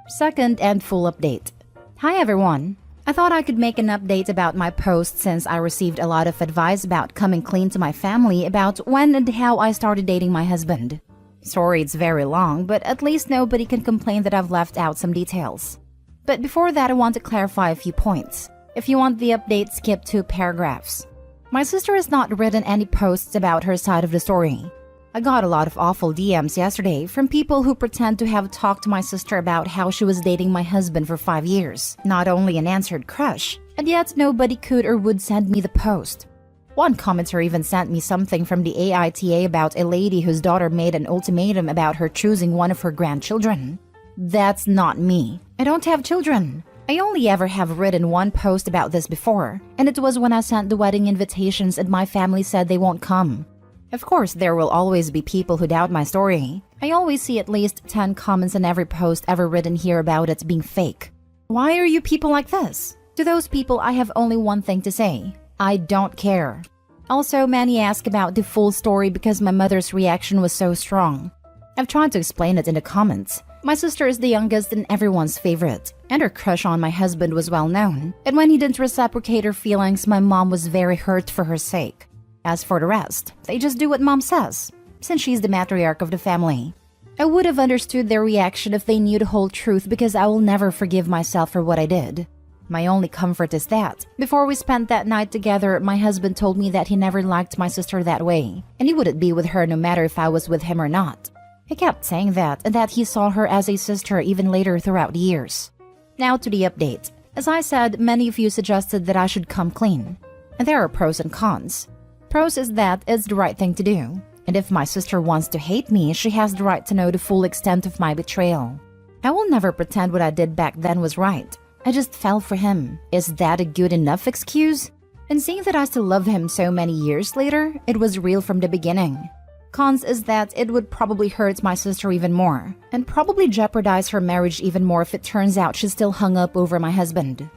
Second and full update. Hi everyone. I thought I could make an update about my post since I received a lot of advice about coming clean to my family about when and how I started dating my husband. Sorry it's very long, but at least nobody can complain that I've left out some details. But before that, I want to clarify a few points. If you want the update, skip 2 paragraphs. My sister has not written any posts about her side of the story. I got a lot of awful DMs yesterday from people who pretend to have talked to my sister about how she was dating my husband for 5 years, not only an answered crush, and yet nobody could or would send me the post. One commenter even sent me something from the AITA about a lady whose daughter made an ultimatum about her choosing one of her grandchildren. That's not me. I don't have children. I only ever have written one post about this before, and it was when I sent the wedding invitations and my family said they won't come. Of course, there will always be people who doubt my story. I always see at least 10 comments on every post ever written here about it being fake. Why are you people like this? To those people, I have only one thing to say. I don't care. Also, many ask about the full story because my mother's reaction was so strong. I've tried to explain it in the comments. My sister is the youngest and everyone's favorite, and her crush on my husband was well known. And when he didn't reciprocate her feelings, my mom was very hurt for her sake. As for the rest, they just do what mom says, since she's the matriarch of the family. I would have understood their reaction if they knew the whole truth because I will never forgive myself for what I did. My only comfort is that, before we spent that night together, my husband told me that he never liked my sister that way, and he wouldn't be with her no matter if I was with him or not. He kept saying that, and that he saw her as a sister even later throughout the years. Now to the update. As I said, many of you suggested that I should come clean. And there are pros and cons. Pros is that it's the right thing to do. And if my sister wants to hate me, she has the right to know the full extent of my betrayal. I will never pretend what I did back then was right. I just fell for him. Is that a good enough excuse? And seeing that I still love him so many years later, it was real from the beginning. Cons is that it would probably hurt my sister even more, and probably jeopardize her marriage even more if it turns out she's still hung up over my husband.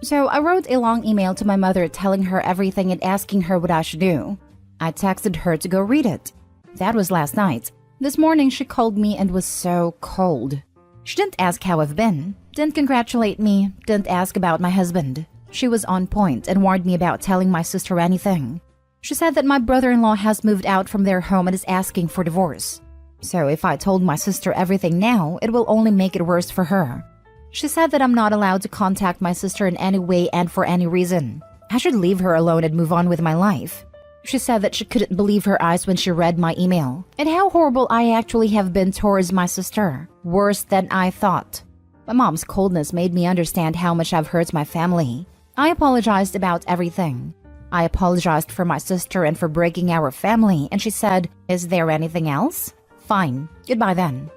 So I wrote a long email to my mother telling her everything and asking her what I should do. I texted her to go read it. That was last night. This morning she called me and was so cold. She didn't ask how I've been, didn't congratulate me, didn't ask about my husband. She was on point and warned me about telling my sister anything. She said that my brother-in-law has moved out from their home and is asking for divorce. So if I told my sister everything now, it will only make it worse for her. She said that I'm not allowed to contact my sister in any way and for any reason. I should leave her alone and move on with my life. She said that she couldn't believe her eyes when she read my email, and how horrible I actually have been towards my sister. Worse than I thought. My mom's coldness made me understand how much I've hurt my family. I apologized about everything. I apologized for my sister and for breaking our family, and she said, "Is there anything else?" Fine. Goodbye then.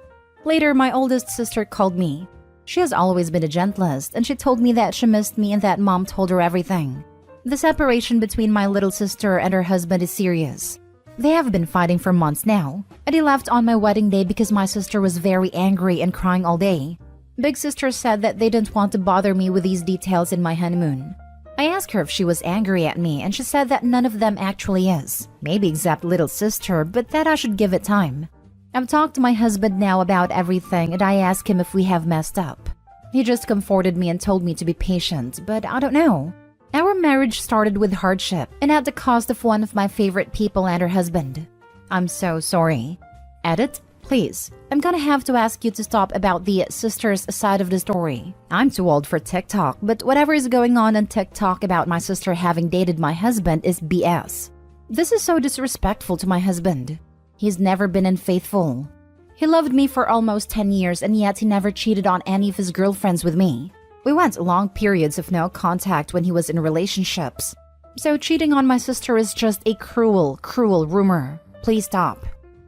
Later, my oldest sister called me. She has always been the gentlest, and she told me that she missed me and that mom told her everything. The separation between my little sister and her husband is serious. They have been fighting for months now, and he left on my wedding day because my sister was very angry and crying all day. Big sister said that they didn't want to bother me with these details in my honeymoon. I asked her if she was angry at me, and she said that none of them actually is. Maybe except little sister, but that I should give it time. I've talked to my husband now about everything, and I asked him if we have messed up. He just comforted me and told me to be patient, but I don't know. Our marriage started with hardship and at the cost of one of my favorite people and her husband. I'm so sorry. Edit, please. I'm gonna have to ask you to stop about the sister's side of the story. I'm too old for TikTok, but whatever is going on TikTok about my sister having dated my husband is BS. This is so disrespectful to my husband. He's never been unfaithful. He loved me for almost 10 years and yet he never cheated on any of his girlfriends with me. We went long periods of no contact when he was in relationships. So cheating on my sister is just a cruel, cruel rumor. Please stop.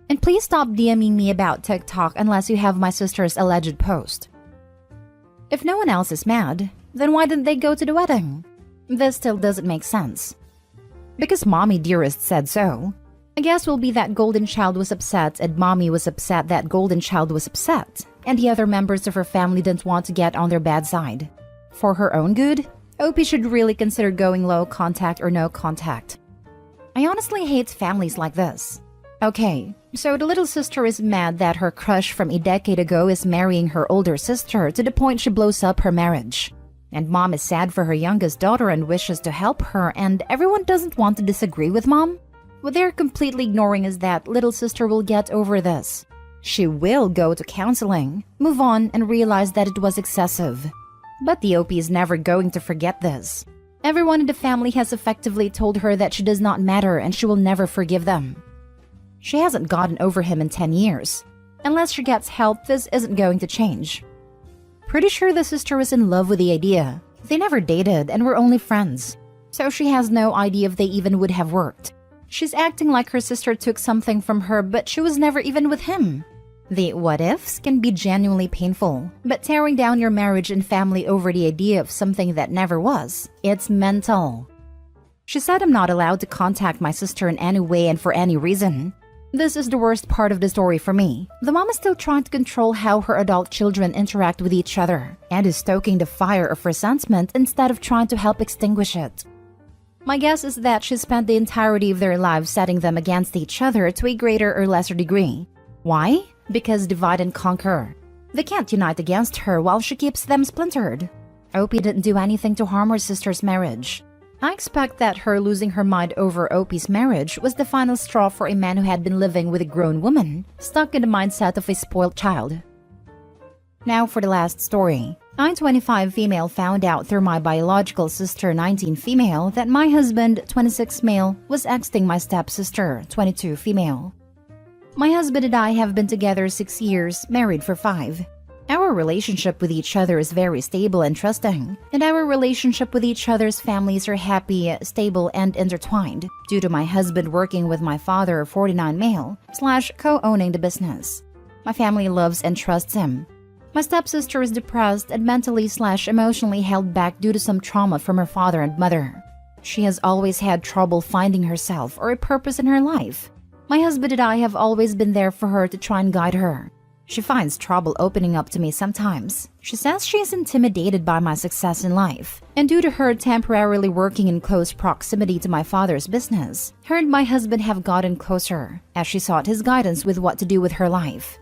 And please stop DMing me about TikTok unless you have my sister's alleged post. If no one else is mad, then why didn't they go to the wedding? This still doesn't make sense. Because Mommy Dearest said so. I guess will be that Golden Child was upset and Mommy was upset that Golden Child was upset, and the other members of her family didn't want to get on their bad side. For her own good, Opie should really consider going low contact or no contact. I honestly hate families like this. Okay, so the little sister is mad that her crush from a decade ago is marrying her older sister to the point she blows up her marriage. And Mom is sad for her youngest daughter and wishes to help her, and everyone doesn't want to disagree with Mom? What they're completely ignoring is that little sister will get over this. She will go to counseling, move on, and realize that it was excessive. But the OP is never going to forget this. Everyone in the family has effectively told her that she does not matter and she will never forgive them. She hasn't gotten over him in 10 years. Unless she gets help, this isn't going to change. Pretty sure the sister is in love with the idea. They never dated and were only friends. So she has no idea if they even would have worked. She's acting like her sister took something from her, but she was never even with him. The what-ifs can be genuinely painful, but tearing down your marriage and family over the idea of something that never was, it's mental. She said I'm not allowed to contact my sister in any way and for any reason. This is the worst part of the story for me. The mom is still trying to control how her adult children interact with each other, and is stoking the fire of resentment instead of trying to help extinguish it. My guess is that she spent the entirety of their lives setting them against each other to a greater or lesser degree. Why? Because divide and conquer. They can't unite against her while she keeps them splintered. Opie didn't do anything to harm her sister's marriage. I expect that her losing her mind over Opie's marriage was the final straw for a man who had been living with a grown woman, stuck in the mindset of a spoiled child. Now for the last story. I, 25 female, found out through my biological sister, 19 female, that my husband, 26 male, was exting my stepsister, 22 female. My husband and I have been together 6 years, married for 5. Our relationship with each other is very stable and trusting, and our relationship with each other's families are happy, stable, and intertwined due to my husband working with my father, 49 male, / co-owning the business. My family loves and trusts him. My stepsister is depressed and mentally / emotionally held back due to some trauma from her father and mother. She has always had trouble finding herself or a purpose in her life. My husband and I have always been there for her to try and guide her. She finds trouble opening up to me sometimes. She says she is intimidated by my success in life, and due to her temporarily working in close proximity to my father's business, her and my husband have gotten closer as she sought his guidance with what to do with her life.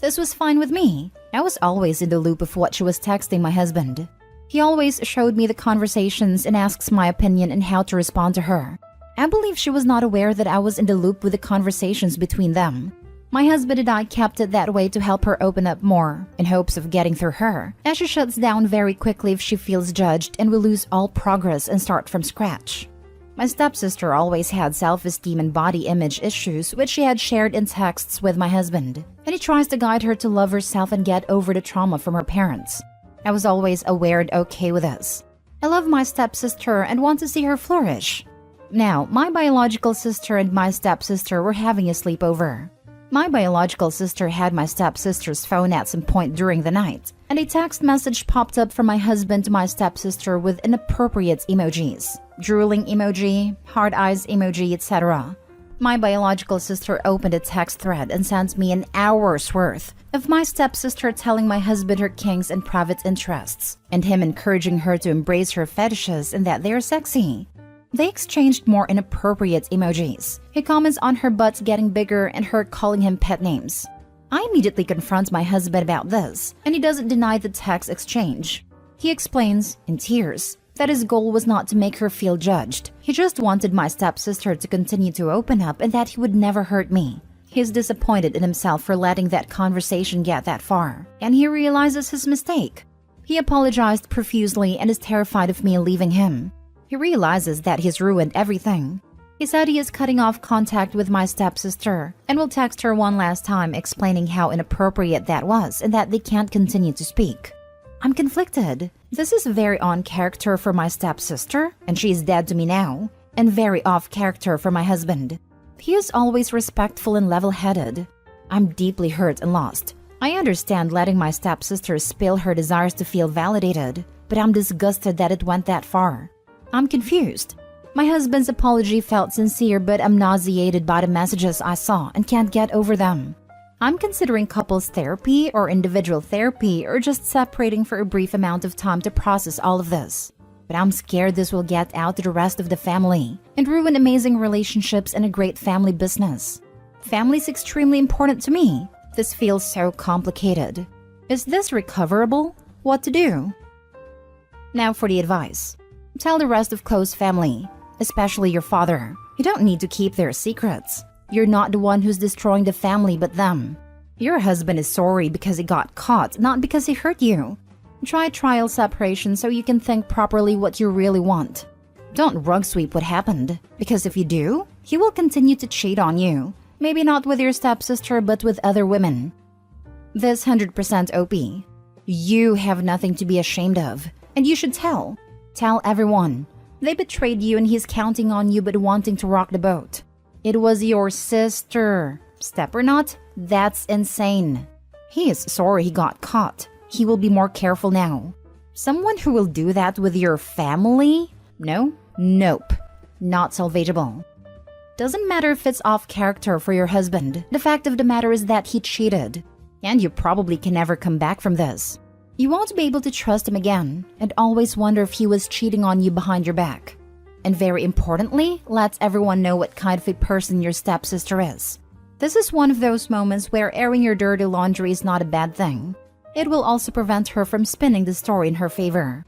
This was fine with me. I was always in the loop of what she was texting my husband. He always showed me the conversations and asks my opinion and how to respond to her. I believe she was not aware that I was in the loop with the conversations between them. My husband and I kept it that way to help her open up more, in hopes of getting through her, as she shuts down very quickly if she feels judged and will lose all progress and start from scratch. My stepsister always had self-esteem and body image issues, which she had shared in texts with my husband, and he tries to guide her to love herself and get over the trauma from her parents. I was always aware and okay with this. I love my stepsister and want to see her flourish. Now, my biological sister and my stepsister were having a sleepover. My biological sister had my stepsister's phone at some point during the night, and a text message popped up from my husband to my stepsister with inappropriate emojis, drooling emoji, hard eyes emoji, etc. My biological sister opened a text thread and sent me an hour's worth of my stepsister telling my husband her kinks and private interests, and him encouraging her to embrace her fetishes and that they're sexy. They exchanged more inappropriate emojis. He comments on her butt getting bigger and her calling him pet names. I immediately confront my husband about this, and he doesn't deny the text exchange. He explains, in tears, that his goal was not to make her feel judged. He just wanted my stepsister to continue to open up and that he would never hurt me. He is disappointed in himself for letting that conversation get that far, and he realizes his mistake. He apologized profusely and is terrified of me leaving him. He realizes that he's ruined everything. He said he is cutting off contact with my stepsister and will text her one last time explaining how inappropriate that was and that they can't continue to speak. I'm conflicted. This is very on character for my stepsister, and she is dead to me now, and very off character for my husband. He is always respectful and level-headed. I'm deeply hurt and lost. I understand letting my stepsister spill her desires to feel validated, but I'm disgusted that it went that far. I'm confused. My husband's apology felt sincere, but I'm nauseated by the messages I saw and can't get over them. I'm considering couples therapy or individual therapy or just separating for a brief amount of time to process all of this. But I'm scared this will get out to the rest of the family and ruin amazing relationships and a great family business. Family's extremely important to me. This feels so complicated. Is this recoverable? What to do? Now for the advice. Tell the rest of close family, especially your father. You don't need to keep their secrets. You're not the one who's destroying the family but them. Your husband is sorry because he got caught, not because he hurt you. Try trial separation so you can think properly what you really want. Don't rug sweep what happened, because if you do, he will continue to cheat on you. Maybe not with your stepsister but with other women. This 100% OP. You have nothing to be ashamed of, and you should tell. Tell everyone. They betrayed you and he's counting on you but wanting to rock the boat. It was your sister. Step or not, that's insane. He is sorry he got caught. He will be more careful now. Someone who will do that with your family? No? Nope. Not salvageable. Doesn't matter if it's off character for your husband. The fact of the matter is that he cheated. And you probably can never come back from this. You won't be able to trust him again and always wonder if he was cheating on you behind your back. And very importantly, let everyone know what kind of a person your stepsister is. This is one of those moments where airing your dirty laundry is not a bad thing. It will also prevent her from spinning the story in her favor.